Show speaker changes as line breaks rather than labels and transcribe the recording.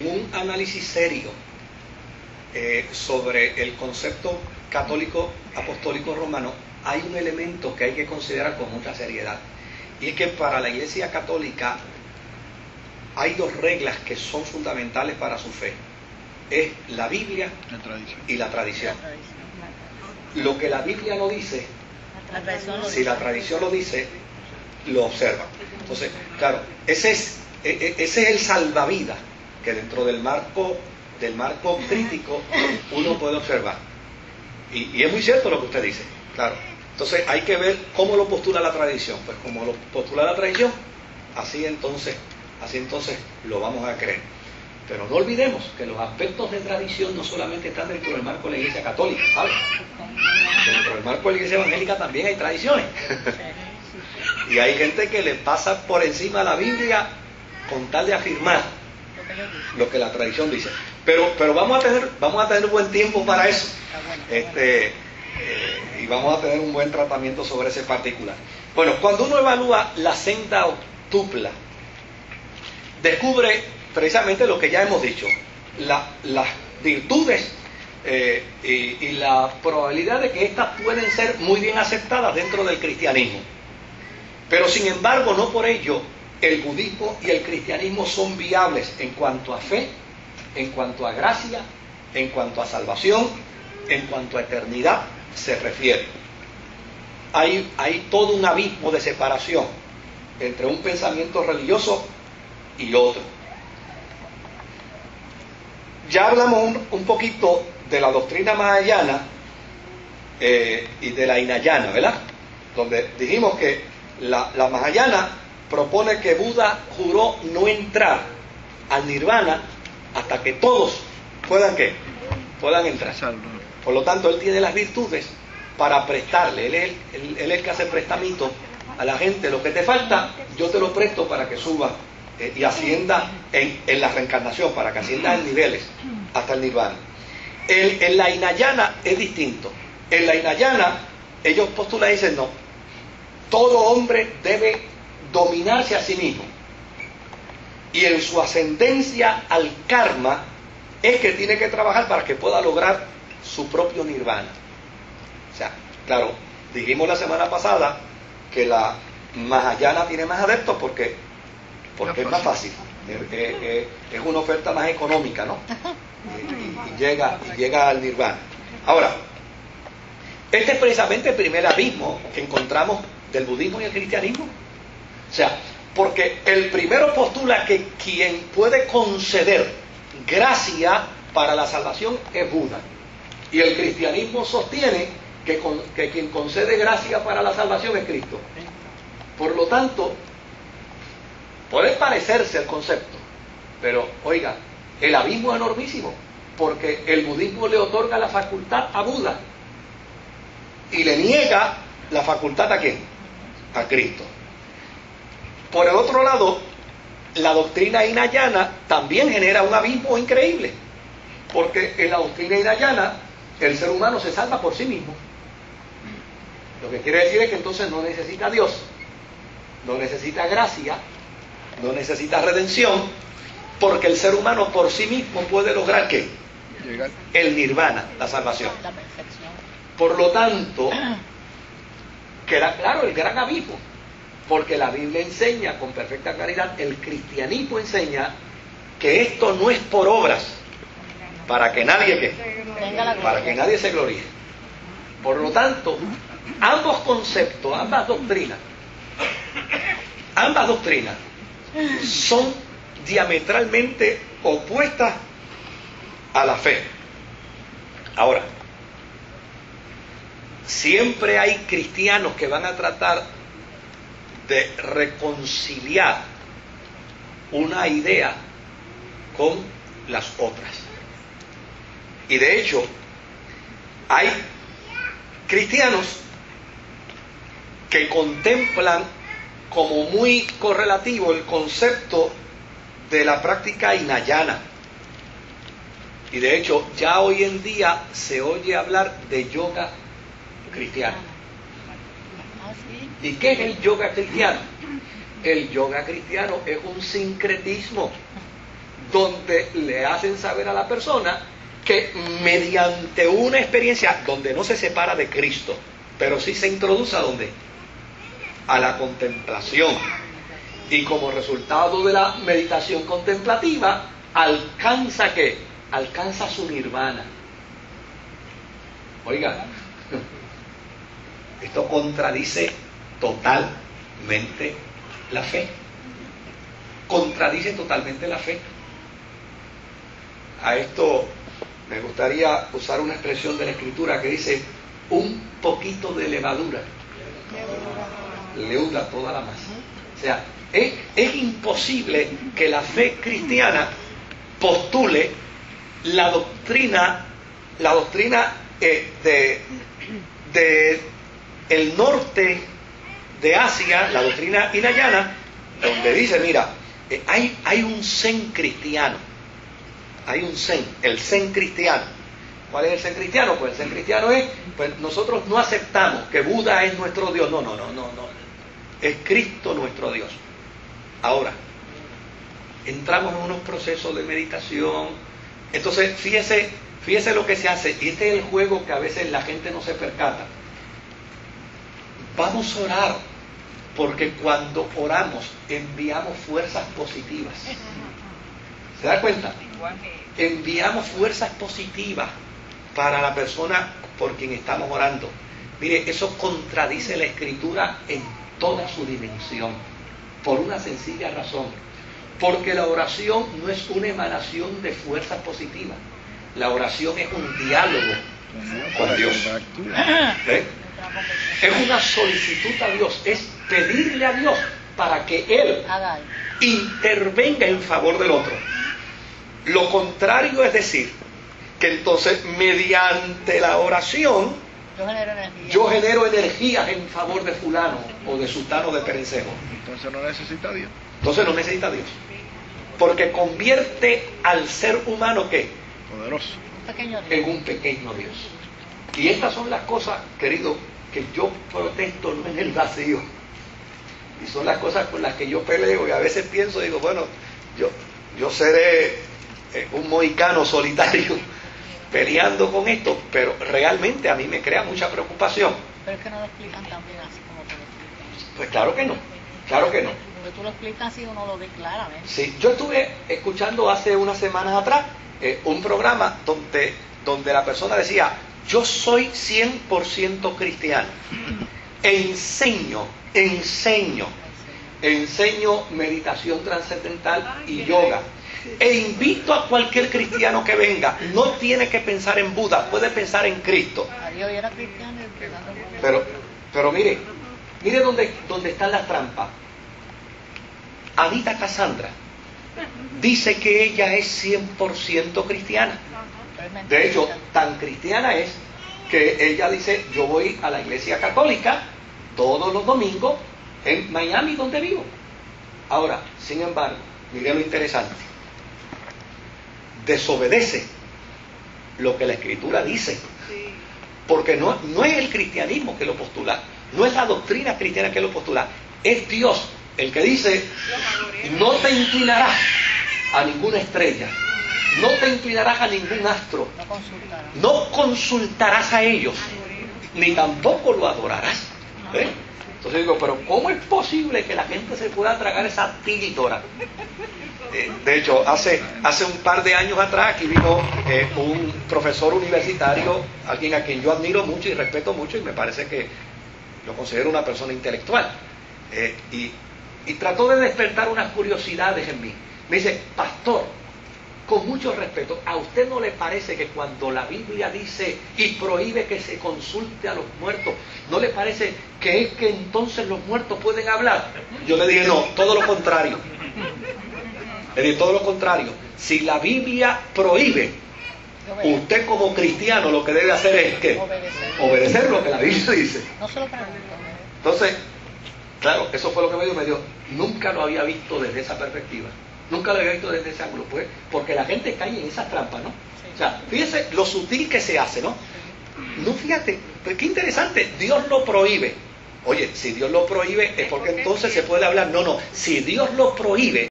un análisis serio sobre el concepto católico apostólico romano, hay un elemento que hay que considerar con mucha seriedad, y es que para la Iglesia católica hay dos reglas que son fundamentales para su fe: es la Biblia y la tradición. Lo que la Biblia no dice, si la tradición lo dice, lo observa. Entonces, claro, ese es el salvavidas que dentro del marco crítico uno puede observar. Y es muy cierto lo que usted dice, claro. Entonces hay que ver cómo lo postula la tradición. Pues como lo postula la tradición, así entonces lo vamos a creer. Pero no olvidemos que los aspectos de tradición no solamente están dentro del marco de la Iglesia católica, ¿sabes? Dentro del marco de la Iglesia evangélica también hay tradiciones. Y hay gente que le pasa por encima a la Biblia con tal de afirmar lo que la tradición dice. Pero vamos a tener buen tiempo para eso. Y vamos a tener un buen tratamiento sobre ese particular. Bueno, cuando uno evalúa la senda octupla, descubre precisamente lo que ya hemos dicho: las virtudes y la probabilidad de que éstas pueden ser muy bien aceptadas dentro del cristianismo. Pero sin embargo, no por ello el budismo y el cristianismo son viables en cuanto a fe, en cuanto a gracia, en cuanto a salvación, en cuanto a eternidad se refiere. Hay todo un abismo de separación entre un pensamiento religioso y otro. Ya hablamos un poquito de la doctrina mahayana y de la hinayana, ¿verdad? Donde dijimos que la mahayana propone que Buda juró no entrar al nirvana hasta que todos puedan entrar. Por lo tanto, él tiene las virtudes para prestarle. Él es el que hace prestamito a la gente. Lo que te falta, yo te lo presto para que suba y ascienda en la reencarnación, para que ascienda en niveles hasta el nirvana. En la hinayana es distinto. En la hinayana ellos postulan y dicen: no, todo hombre debe dominarse a sí mismo, y en su ascendencia al karma es que tiene que trabajar para que pueda lograr su propio nirvana. O sea, claro, dijimos la semana pasada que la mahayana tiene más adeptos porque es más fácil, es una oferta más económica, ¿no? Y llega al nirvana. Ahora, este es precisamente el primer abismo que encontramos del budismo y el cristianismo. O sea, porque el primero postula que quien puede conceder gracia para la salvación es Buda, y el cristianismo sostiene que quien concede gracia para la salvación es Cristo. Por lo tanto, puede parecerse el concepto, pero oiga, el abismo es enormísimo, porque el budismo le otorga la facultad a Buda y le niega la facultad ¿a quién? A Cristo. Por el otro lado, la doctrina hinayana también genera un abismo increíble, porque en la doctrina hinayana el ser humano se salva por sí mismo. Lo que quiere decir es que entonces no necesita a Dios, no necesita gracia, no necesita redención, porque el ser humano por sí mismo puede lograr ¿qué? El nirvana, la salvación. Por lo tanto, queda claro el gran abismo, porque la Biblia enseña con perfecta claridad, el cristianismo enseña que esto no es por obras, para que nadie se gloríe. Por lo tanto, ambos conceptos, ambas doctrinas son diametralmente opuestas a la fe. Ahora, siempre hay cristianos que van a tratar de reconciliar una idea con las otras. Y de hecho, hay cristianos que contemplan como muy correlativo el concepto de la práctica hinayana. Y de hecho, ya hoy en día se oye hablar de yoga cristiano. ¿Y qué es el yoga cristiano? El yoga cristiano es un sincretismo donde le hacen saber a la persona que mediante una experiencia donde no se separa de Cristo, pero sí se introduce ¿a dónde? A la contemplación. Y como resultado de la meditación contemplativa, alcanza ¿qué? Alcanza su nirvana. Oiga, esto contradice totalmente la fe. Contradice totalmente la fe. A esto me gustaría usar una expresión de la Escritura que dice: un poquito de levadura leuda toda la masa. O sea, es imposible que la fe cristiana postule la doctrina de el norte de Asia, la doctrina hinayana, donde dice, mira, hay un zen cristiano, hay un zen, el zen cristiano. ¿Cuál es el zen cristiano? Pues el zen cristiano es, pues nosotros no aceptamos que Buda es nuestro Dios, no, es Cristo nuestro Dios. Ahora, entramos en unos procesos de meditación, entonces fíjese lo que se hace, y este es el juego que a veces la gente no se percata. Vamos a orar, porque cuando oramos enviamos fuerzas positivas. ¿Se da cuenta? Enviamos fuerzas positivas para la persona por quien estamos orando. Mire, eso contradice la Escritura en toda su dimensión, por una sencilla razón. Porque la oración no es una emanación de fuerzas positivas. La oración es un diálogo con Dios. ¿Eh? Es una solicitud a Dios, es pedirle a Dios para que Él intervenga en favor del otro. Lo contrario es decir, que entonces mediante la oración yo genero energías en favor de fulano o de sultano de perencejo.
Entonces no necesita Dios.
Entonces no necesita Dios. Porque convierte al ser humano ¿qué?
Poderoso.
En un pequeño Dios. Y estas son las cosas, querido, que yo protesto no en el vacío. Y son las cosas con las que yo peleo y a veces pienso, digo, bueno, yo seré un mohicano solitario peleando con esto, pero realmente a mí me crea mucha preocupación.
Pero es que no lo explican tan bien así como te lo explican.
Pues claro que no, claro que no.
Porque tú lo explicas así, uno lo ve claramente.
Sí, yo estuve escuchando hace unas semanas atrás un programa donde la persona decía, yo soy 100% cristiano, enseño meditación trascendental y yoga, e invito a cualquier cristiano que venga, no tiene que pensar en Buda, puede pensar en Cristo.
Adiós, yo era cristiano y empezando con...
Pero mire dónde están las trampas. Anita Cassandra dice que ella es 100% cristiana. De hecho, tan cristiana es que ella dice, yo voy a la iglesia católica todos los domingos en Miami, donde vivo. Ahora, sin embargo, mire lo interesante. Desobedece lo que la Escritura dice. Porque no es el cristianismo que lo postula, no es la doctrina cristiana que lo postula, es Dios el que dice, no te inclinarás a ninguna estrella, no te inclinarás a ningún astro, no consultarás a ellos, ni tampoco lo adorarás. ¿Eh? Entonces digo, pero ¿cómo es posible que la gente se pueda tragar esa tílitora? De hecho, hace un par de años atrás aquí vino un profesor universitario, alguien a quien yo admiro mucho y respeto mucho, y me parece que lo considero una persona intelectual, y trató de despertar unas curiosidades en mí. Me dice, pastor, con mucho respeto, ¿a usted no le parece que cuando la Biblia dice y prohíbe que se consulte a los muertos, no le parece que es que entonces los muertos pueden hablar? Yo le dije, no, todo lo contrario. Le dije, todo lo contrario. Si la Biblia prohíbe, usted como cristiano lo que debe hacer es ¿qué? Obedecer lo que la Biblia dice.
No se lo pregunto.
Entonces, claro, eso fue lo que me dio. Nunca lo había visto desde esa perspectiva. Nunca lo había visto desde ese ángulo, pues, porque la gente cae en esas trampas, ¿no? Sí. O sea, fíjese lo sutil que se hace, ¿no? No, fíjate, pues qué interesante, Dios lo prohíbe. Oye, si Dios lo prohíbe es porque entonces se puede hablar. No, si Dios lo prohíbe